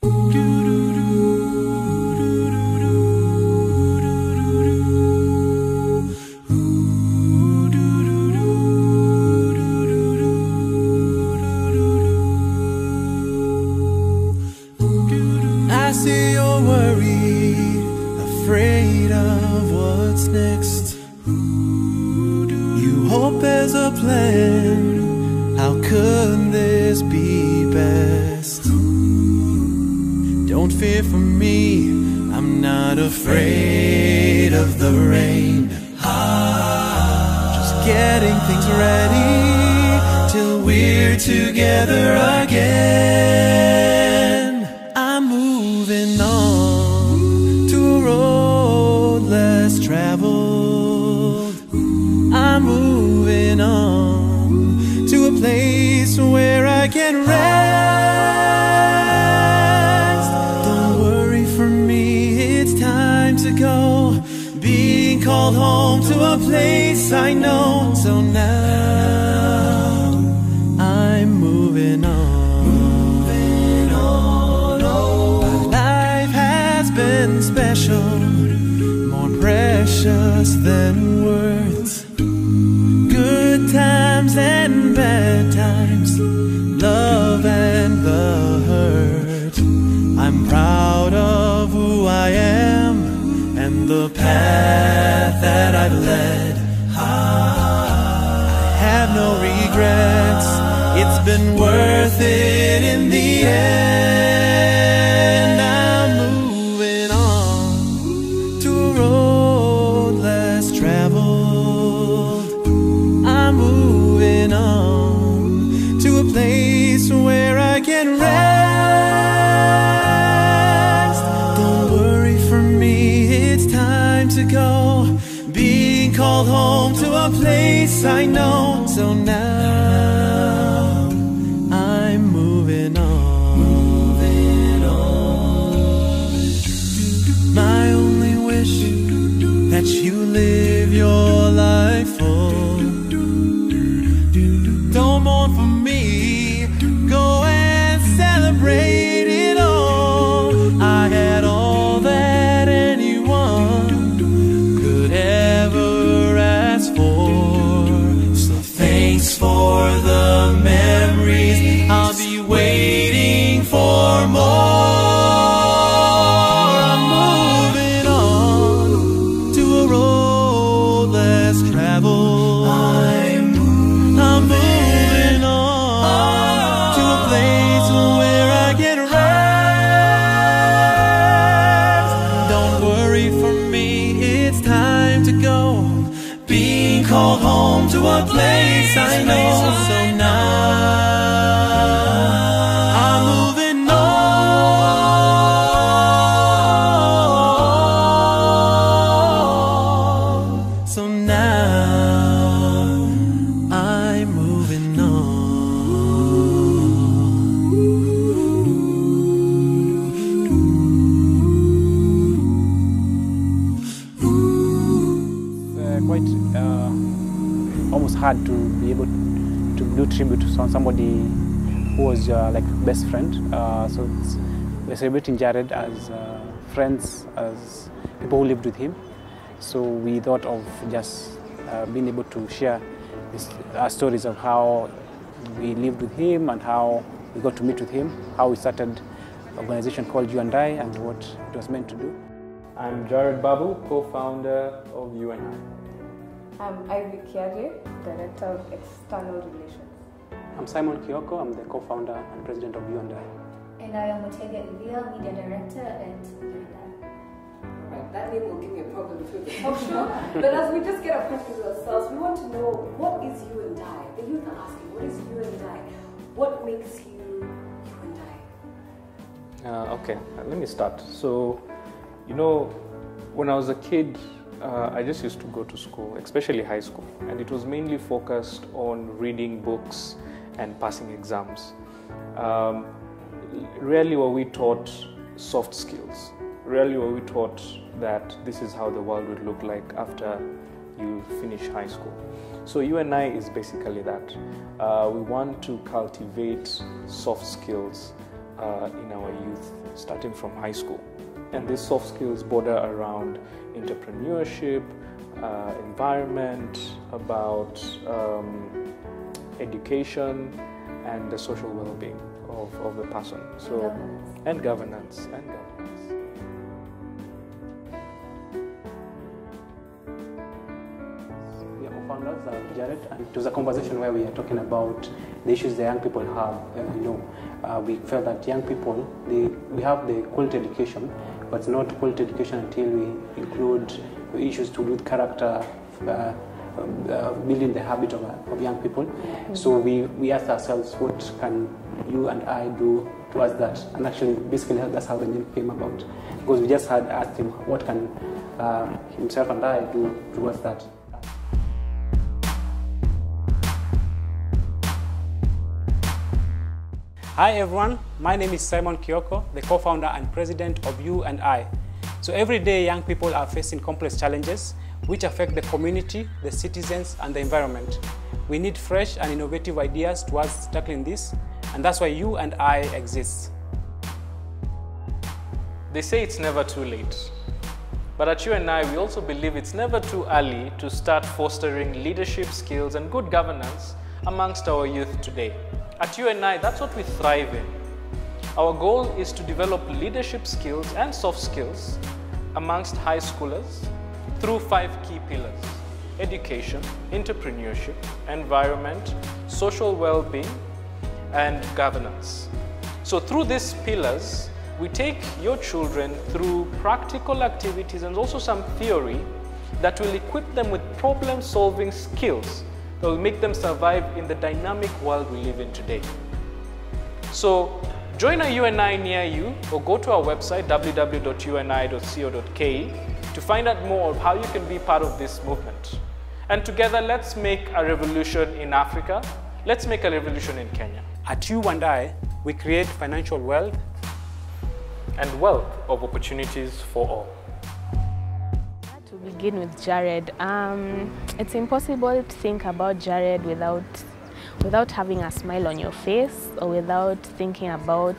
I see you're worried, afraid of what's next. You hope there's a plan. How could this be best? Don't fear for me, I'm not afraid of the rain. Just getting things ready till we're together again. I'm moving on to a road less traveled. I'm moving on to a place where I can rest. Don't worry for me, it's time to go. Being called home to a place I know. So now I'm moving on. Been special, more precious than words. Good times and bad times, love and the hurt. I'm proud of who I am and the path that I've led. I have no regrets, it's been worth it in the end. Place where I can rest. Don't worry for me, it's time to go. Being called home to a place I know. So now I'm moving on. My only wish that you live your life full. Don't mourn for me, go and celebrate it all. I had all that anyone could ever ask for. So thanks for the memories, I'll be waiting for more. I'm moving on to a road less traveled. I'm moving on to a place where I can rest. Don't worry for me, it's time to go. Being called home to a place I know. So now I'm moving on. So now I'm moving on. Quite almost hard to be able to do tribute to somebody who was like best friend. So we're celebrating Jared as friends, as people who lived with him. So we thought of just being able to share our stories of how we lived with him and how we got to meet with him, how we started an organization called You and I and what it was meant to do. I'm Jared Babu, co-founder of You and I. I'm Ivy Kiage, Director of External Relations. I'm Simon Kioko, I'm the co-founder and president of You and I. And I am Otega Evia, Media Director at You and I. Right, that name will give me a problem too. Oh, sure. But as we just get acquainted with ourselves, we want to know, what is You and I? The youth are asking, what is You and I? What makes you You and I? Okay, let me start. So, you know, when I was a kid, I just used to go to school, especially high school, and it was mainly focused on reading books and passing exams. Rarely were we taught soft skills. Rarely were we taught that this is how the world would look like after you finish high school. So You and I is basically that. We want to cultivate soft skills in our youth, starting from high school. And these soft skills border around entrepreneurship, environment, about education, and the social well-being of the person. So, and governance. We are co-founders, Jared, and it was a conversation where we are talking about the issues the young people have. We felt that young people, we have the quality education, but it's not quality education until we include issues to do with character, building the habit of young people. So we asked ourselves, what can you and I do towards that? And actually, basically, that's how the name came about. Because we just had asked him, what can himself and I do towards that? Hi everyone, my name is Simon Kioko, the co-founder and president of You and I. So every day young people are facing complex challenges which affect the community, the citizens and the environment. We need fresh and innovative ideas towards tackling this, and that's why You and I exist. They say it's never too late. But at You and I, we also believe it's never too early to start fostering leadership skills and good governance amongst our youth today. At You and I, that's what we thrive in. Our goal is to develop leadership skills and soft skills amongst high schoolers through 5 key pillars: education, entrepreneurship, environment, social well-being, and governance. So through these pillars, we take your children through practical activities and also some theory that will equip them with problem-solving skills that will make them survive in the dynamic world we live in today. So join a You and I near you, or go to our website www.uni.co.ke to find out more of how you can be part of this movement. And together, let's make a revolution in Africa. Let's make a revolution in Kenya. At You and I, we create financial wealth and wealth of opportunities for all. To begin with Jared, it's impossible to think about Jared without having a smile on your face, or without thinking about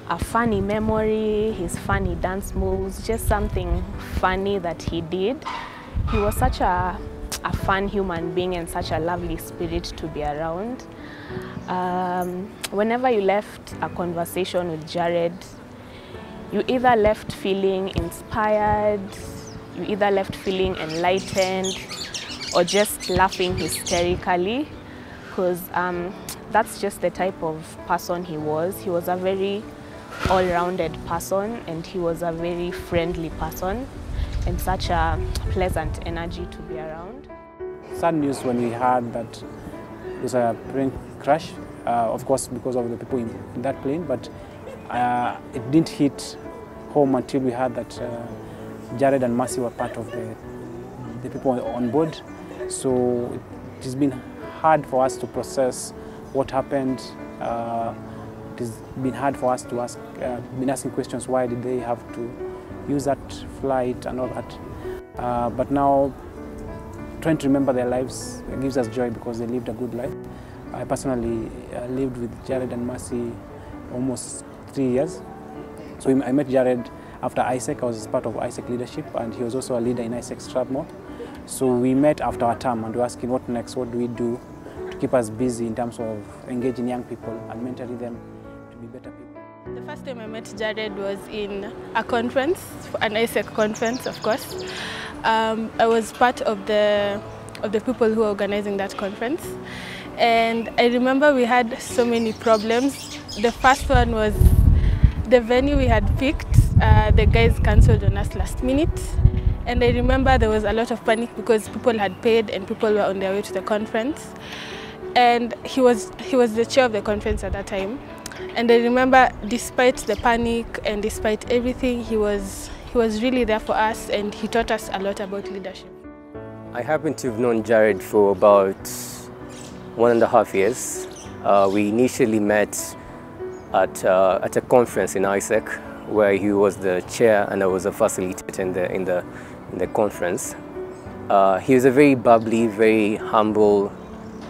a funny memory, his funny dance moves, just something funny that he did. He was such a fun human being and such a lovely spirit to be around. Whenever you left a conversation with Jared, you either left feeling inspired, you either left feeling enlightened, or just laughing hysterically, because that's just the type of person he was. He was a very all-rounded person, and he was a very friendly person, and such a pleasant energy to be around. Sad news when we heard that it was a plane crash, of course because of the people in that plane, but it didn't hit home until we heard that Jared and Mercy were part of the people on board. So it has been hard for us to process what happened. It has been hard for us to been asking questions, why did they have to use that flight and all that. But now, trying to remember their lives gives us joy because they lived a good life. I personally lived with Jared and Mercy almost 3 years. So I met Jared after ISEC. I was part of ISEC leadership, and he was also a leader in ISEC Strathmore. So we met after our term and we were asking what next, what do we do to keep us busy in terms of engaging young people and mentoring them to be better people. The first time I met Jared was in a conference, an ISEC conference, of course. I was part of the people who were organizing that conference. And I remember we had so many problems. The first one was the venue we had picked. The guys cancelled on us last minute. And I remember there was a lot of panic because people had paid and people were on their way to the conference. And he was the chair of the conference at that time. And I remember, despite the panic and despite everything, he was really there for us, and he taught us a lot about leadership. I happen to have known Jared for about 1.5 years. We initially met at a conference in ISEC, where he was the chair and I was a facilitator in the conference. He was a very bubbly, very humble,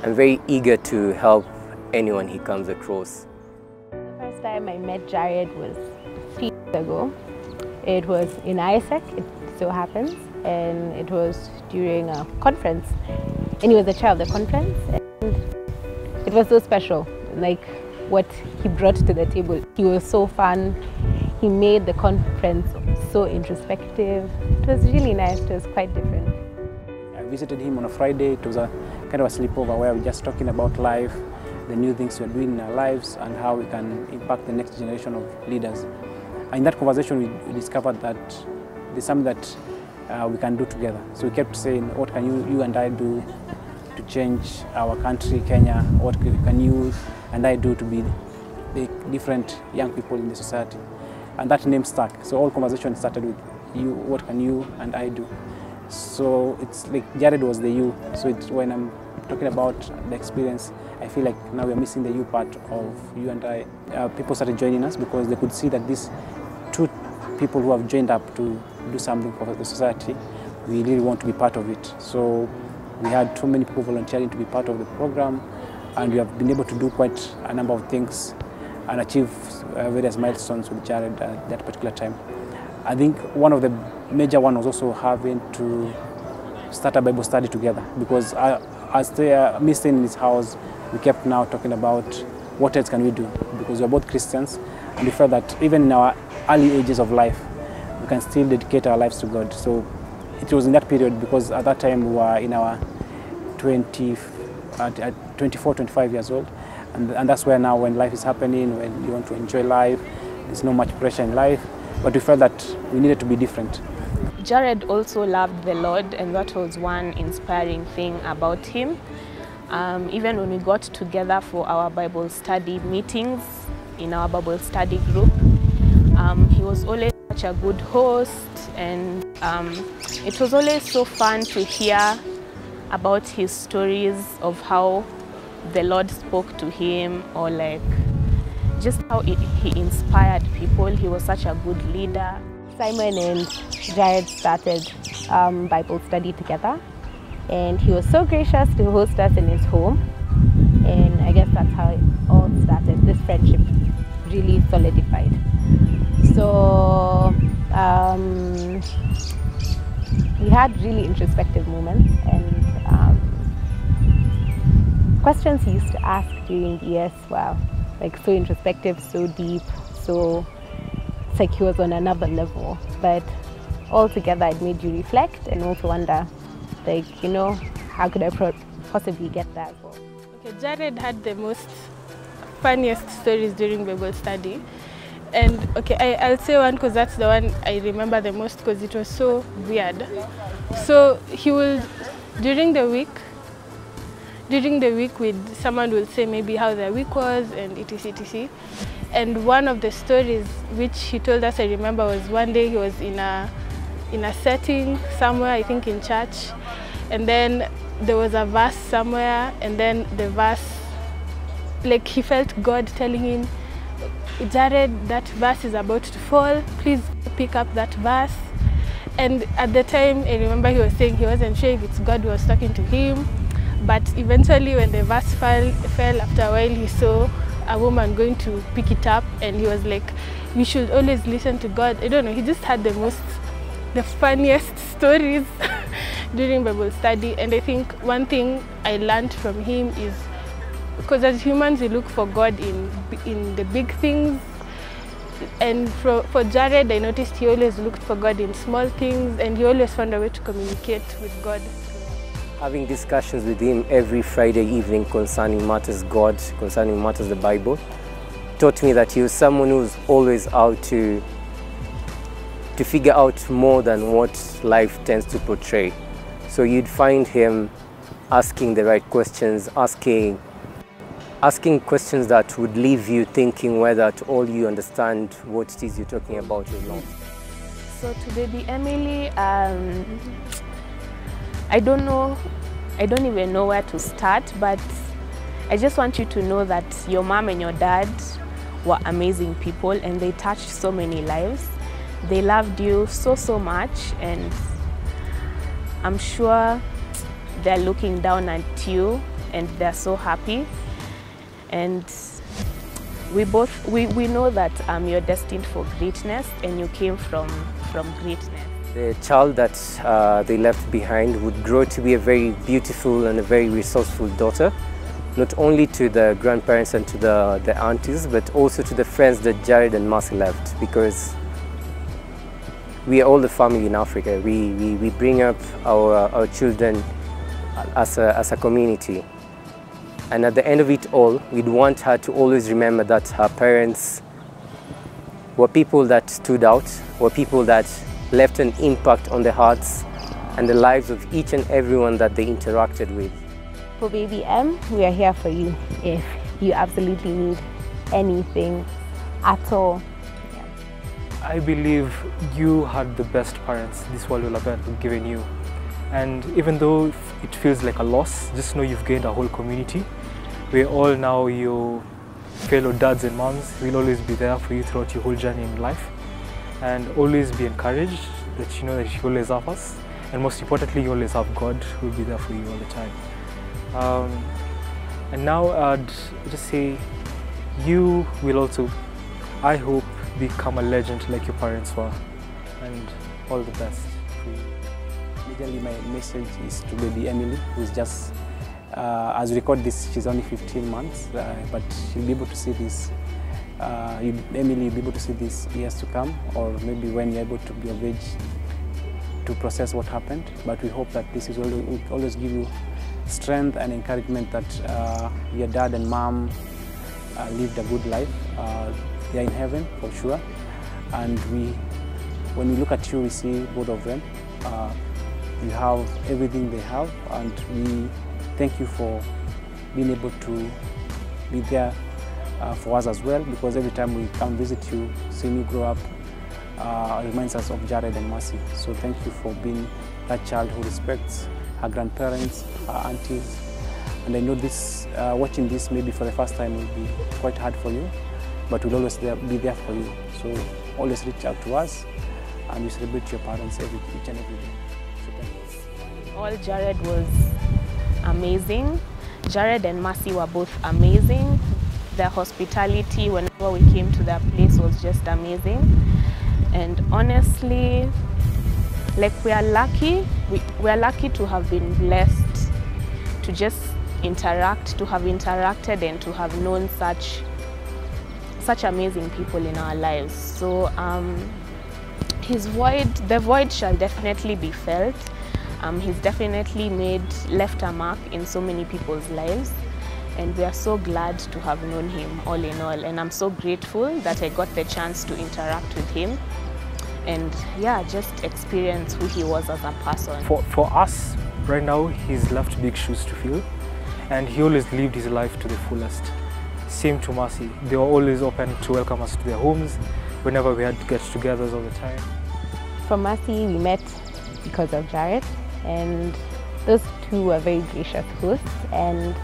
and very eager to help anyone he comes across. The first time I met Jared was 3 years ago. It was in ISEC, it so happens, and it was during a conference. And he was the chair of the conference, and it was so special, like what he brought to the table. He was so fun. He made the conference so introspective. It was really nice. It was quite different. I visited him on a Friday. It was a kind of a sleepover where we were just talking about life, the new things we're doing in our lives, and how we can impact the next generation of leaders. And in that conversation, we discovered that there's something that we can do together. So we kept saying, what can you and I do to change our country, Kenya? What can you and I do to be the different young people in the society? And that name stuck. So all conversation started with you, what can you and I do? So it's like Jared was the you. So when I'm talking about the experience, I feel like now we're missing the you part of you and I. People started joining us because they could see that these two people who have joined up to do something for the society, we really want to be part of it. So we had too many people volunteering to be part of the program, and we have been able to do quite a number of things and achieve various milestones with Jared at that particular time. I think one of the major ones was also having to start a Bible study together, because as me staying in his house, we kept now talking about what else can we do, because we're both Christians, and we felt that even in our early ages of life, we can still dedicate our lives to God. So it was in that period, because at that time we were in our 24, 25 years old, and that's where now when life is happening, when you want to enjoy life, there's not much pressure in life, but we felt that we needed to be different. Jared also loved the Lord, and that was one inspiring thing about him. Even when we got together for our Bible study meetings in our Bible study group, he was always such a good host, and it was always so fun to hear about his stories of how the Lord spoke to him, or like just how he inspired people. He was such a good leader. Simon and Jared started Bible study together, and he was so gracious to host us in his home, and I guess that's how it all started. This friendship really solidified. So we had really introspective moments, and questions he used to ask during DS were like so introspective, so deep, so it's like he was on another level. But all together it made you reflect and also wonder, like, you know, how could I possibly get that as well? Okay, Jared had the most funniest stories during Bible study. And okay, I'll say one because that's the one I remember the most, because it was so weird. So he would, during the week, someone will say maybe how their week was and etc. And one of the stories which he told us, I remember, was one day he was in a setting somewhere, I think in church, and then there was a verse somewhere, and then the verse, like he felt God telling him, Jared, that verse is about to fall, please pick up that verse. And at the time, I remember he was saying he wasn't sure if it's God who was talking to him, but eventually when the verse fell, after a while he saw a woman going to pick it up, and he was like, we should always listen to God. I don't know, he just had the funniest stories during Bible study. And I think one thing I learned from him is, because as humans we look for God in the big things, and for Jared I noticed he always looked for God in small things, and he always found a way to communicate with God. Having discussions with him every Friday evening concerning matters God, concerning matters the Bible, taught me that he was someone who was always out to figure out more than what life tends to portray. So you'd find him asking the right questions, asking questions that would leave you thinking whether at all you understand what it is you're talking about or not. So to baby Emily, I don't even know where to start, but I just want you to know that your mom and your dad were amazing people, and they touched so many lives. They loved you so much, and I'm sure they're looking down at you and they're so happy. And we know that you're destined for greatness, and you came from greatness. The child that they left behind would grow to be a very beautiful and a very resourceful daughter, not only to the grandparents and to the aunties, but also to the friends that Jared and Mercy left, because we are all the family in Africa. We bring up our children as a community. And at the end of it all, we'd want her to always remember that her parents were people that stood out, were people that left an impact on the hearts and the lives of each and everyone that they interacted with. For baby M, we are here for you if you absolutely need anything at all. Yeah. I believe you had the best parents this world will ever have given you. And even though it feels like a loss, just know you've gained a whole community. We're all now your fellow dads and moms. We'll always be there for you throughout your whole journey in life. And always be encouraged that you know that you always have us. And most importantly, you always have God who will be there for you all the time. And now I'd just say, you will also, I hope, become a legend like your parents were. And all the best for you. Majorly my message is to baby Emily, who's just, as we record this, she's only 15 months, but she'll be able to see this, Emily will be able to see this years to come, or maybe when you're able to be of age to process what happened. But we hope that this will always give you strength and encouragement that your dad and mom lived a good life. They're in heaven for sure. And when we look at you, we see both of them. You have everything they have, and we thank you for being able to be there for us as well, because every time we come visit you, seeing you grow up reminds us of Jared and Mercy. So thank you for being that child who respects her grandparents, her aunties. And I know this, watching this maybe for the first time will be quite hard for you, but we'll always be there for you. So always reach out to us, and we celebrate your parents each and every day. All Jared was amazing. Jared and Mercy were both amazing. Their hospitality whenever we came to their place was just amazing. And honestly, like we are lucky to have been blessed to just interact, to have interacted and to have known such amazing people in our lives. So the void shall definitely be felt. He's definitely left a mark in so many people's lives, and we are so glad to have known him all in all. And I'm so grateful that I got the chance to interact with him and yeah, just experience who he was as a person. For us, right now, he's left big shoes to fill, and he always lived his life to the fullest. Same to Mercy. They were always open to welcome us to their homes whenever we had get-togethers all the time. For Mercy, we met because of Jared, and those two were very gracious hosts, and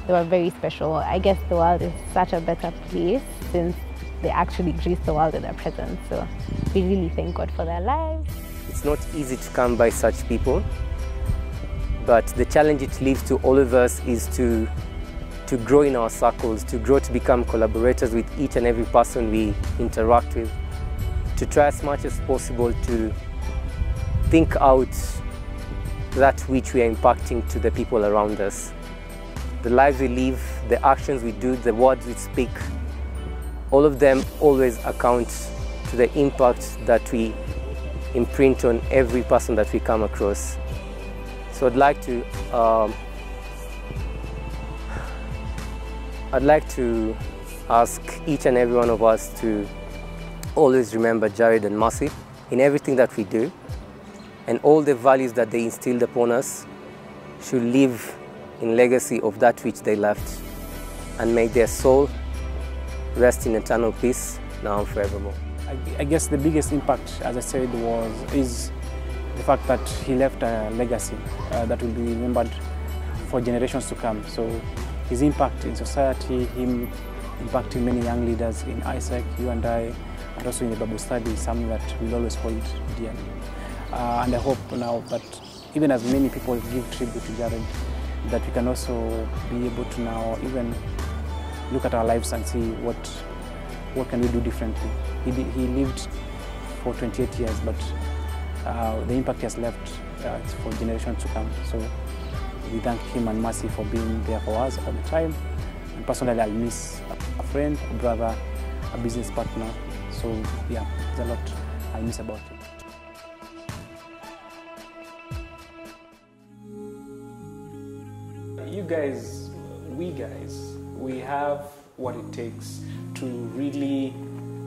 they were very special. I guess the world is such a better place since they actually graced the world with their presence. So we really thank God for their lives. It's not easy to come by such people, but the challenge it leaves to all of us is to grow in our circles, to grow to become collaborators with each and every person we interact with, to try as much as possible to think out that which we are impacting to the people around us. The lives we live, the actions we do, the words we speak, all of them always account to the impact that we imprint on every person that we come across. So I'd like to ask each and every one of us to always remember Jared and Mercy in everything that we do, and all the values that they instilled upon us should live in legacy of that which they left, and may their soul rest in eternal peace now and forevermore. I guess the biggest impact, as I said, is the fact that he left a legacy that will be remembered for generations to come. So his impact in society, him impacting many young leaders in ISEC, you and I, and also in the Bible study, is something that we'll always hold dear. And I hope now that even as many people give tribute to Jared, that we can also be able to now even look at our lives and see what can we do differently. He lived for 28 years, but the impact he has left for generations to come. So we thank him and Mercy for being there for us all the time. And personally, I'll miss a friend, a brother, a business partner. So yeah, there's a lot I'll miss about him. You guys, we have what it takes to really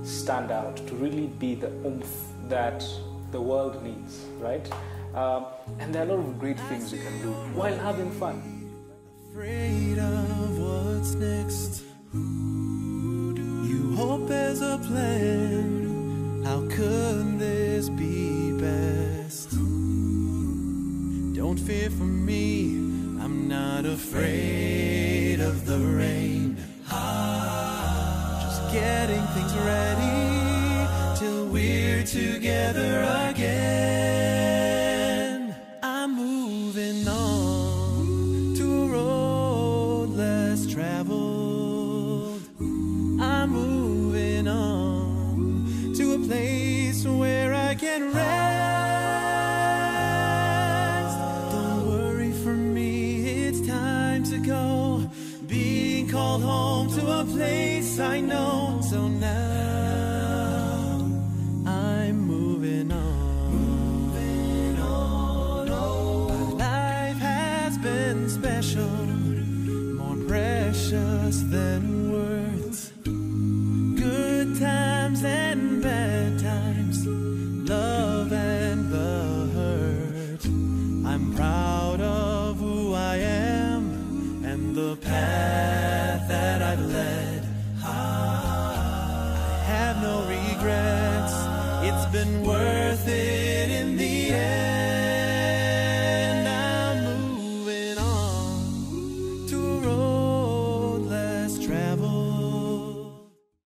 stand out, to really be the oomph that the world needs, right? And there are a lot of great things you can do while having fun. Afraid of what's next. You hope there's a plan. How could this be best? Don't fear for me, I'm not afraid of the rain. Just getting things ready till we're together again. I'm moving on to a road less traveled. I'm moving on to a place where I can rest. Don't worry for me, it's time to go. Being called home to a place I know. So now I'm moving on. Moving on. Oh. My life has been special, more precious than